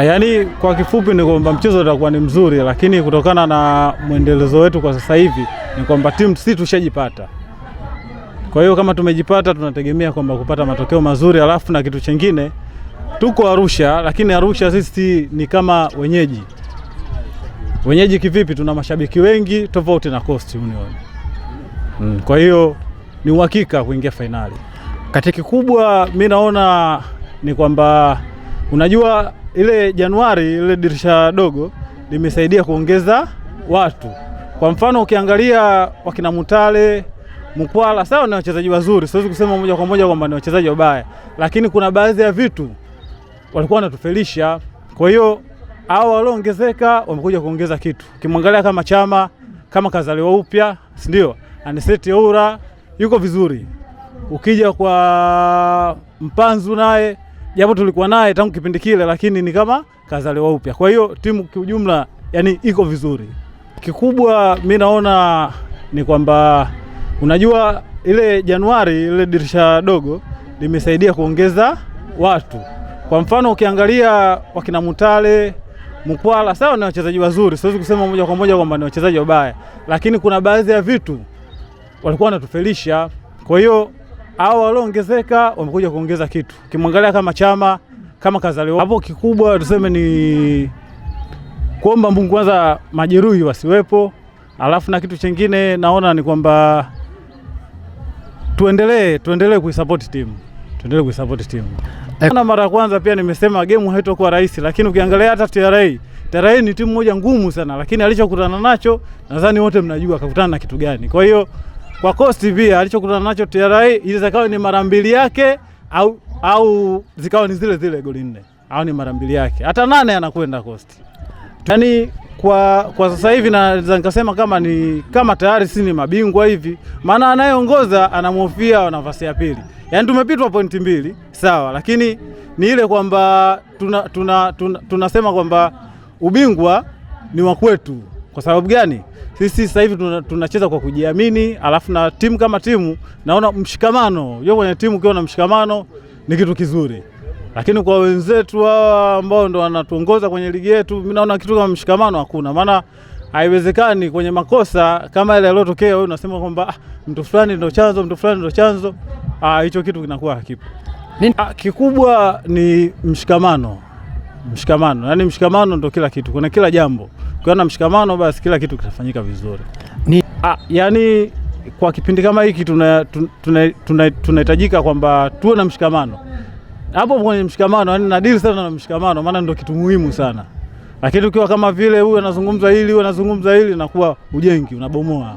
Yaani kwa kifupi ni kwamba mchezo utakuwa ni mzuri, lakini kutokana na mwendelezo wetu kwa sasa hivi ni kwamba timu sisi tushajipata. Kwa hiyo kama tumejipata tunategemea kwamba kupata matokeo mazuri, alafu na kitu kingine tuko Arusha, lakini Arusha sisi ni kama wenyeji. Wenyeji kivipi? Tuna mashabiki wengi tofauti na Coast Union. Kwa hiyo ni uhakika kuingia fainali. Katika kikubwa mimi naona ni kwamba unajua ile Januari ile dirisha dogo limesaidia kuongeza watu. Kwa mfano ukiangalia wakina Mutale, Mkwala, sawa ni wachezaji wazuri. Siwezi kusema moja kwa moja kwamba ni wachezaji wabaya, lakini kuna baadhi ya vitu walikuwa wanatufelisha. Kwa hiyo hao walioongezeka wamekuja kuongeza kitu. Ukimwangalia kama Chama, kama kazaliwa upya, si ndio? Aniseti Oura yuko vizuri. Ukija kwa Mpanzu naye japo tulikuwa naye tangu kipindi kile, lakini ni kama kazaliwa upya. Kwa hiyo timu kiujumla yani iko vizuri. Kikubwa mimi naona ni kwamba unajua ile Januari ile dirisha dogo limesaidia kuongeza watu. Kwa mfano ukiangalia wakina Mutale, Mkwala, sawa ni wachezaji wazuri. Siwezi kusema moja kwa moja kwamba ni wachezaji wabaya, lakini kuna baadhi ya vitu walikuwa wanatufelisha. Kwa hiyo hao walioongezeka wamekuja kuongeza kitu. Ukimwangalia kama Chama, kama kazaliwa. Hapo kikubwa tuseme ni kuomba Mungu kwanza majeruhi wasiwepo. Alafu na kitu kingine naona ni kwamba tuendelee kuisupport timu. Tuendelee kuisupport timu. Na mara ya kwanza pia nimesema game haitakuwa rahisi, lakini ukiangalia hata TRA ni timu moja ngumu sana, lakini alichokutana nacho nadhani wote mnajua akakutana na kitu gani. Kwa hiyo kwa Coast pia alichokutana nacho TRA ile zikawa ni mara mbili yake au zikawa ni zile goli 4 au ni mara mbili yake. Hata 8 anakwenda Coast. Yaani kwa sasa hivi naweza nikasema kama tayari si ni mabingwa hivi, maana anayeongoza anamhofia nafasi ya pili. Yaani tumepitwa pointi 2, sawa, lakini ni ile kwamba tunasema kwamba ubingwa ni wa kwetu. Kwa sababu gani? Sisi sasa hivi tunacheza kwa kujiamini, alafu na timu kama timu naona mshikamano. Yeye kwenye timu ukiona mshikamano ni kitu kizuri. Lakini kwa wenzetu hao ambao ndo wanatuongoza kwenye ligi yetu, mimi naona kitu kama mshikamano hakuna. Maana haiwezekani kwenye makosa kama ile yaliyotokea wewe unasema kwamba mtu fulani ndo chanzo, mtu fulani ndo chanzo. Hicho kitu kinakuwa hakipo. Kikubwa ni mshikamano. Mshikamano. Yaani mshikamano ndo kila kitu. Kuna kila jambo. Ukiona mshikamano basi kila kitu kitafanyika vizuri. Yaani kwa kipindi kama hiki tunahitajika kwamba tuwe na mshikamano. Hapo kwenye mshikamano, yani nadili sana na mshikamano, maana ndio kitu muhimu sana. Lakini ukiwa kama vile huyu anazungumza hili, huyu anazungumza hili, nakuwa ujengi, unabomoa.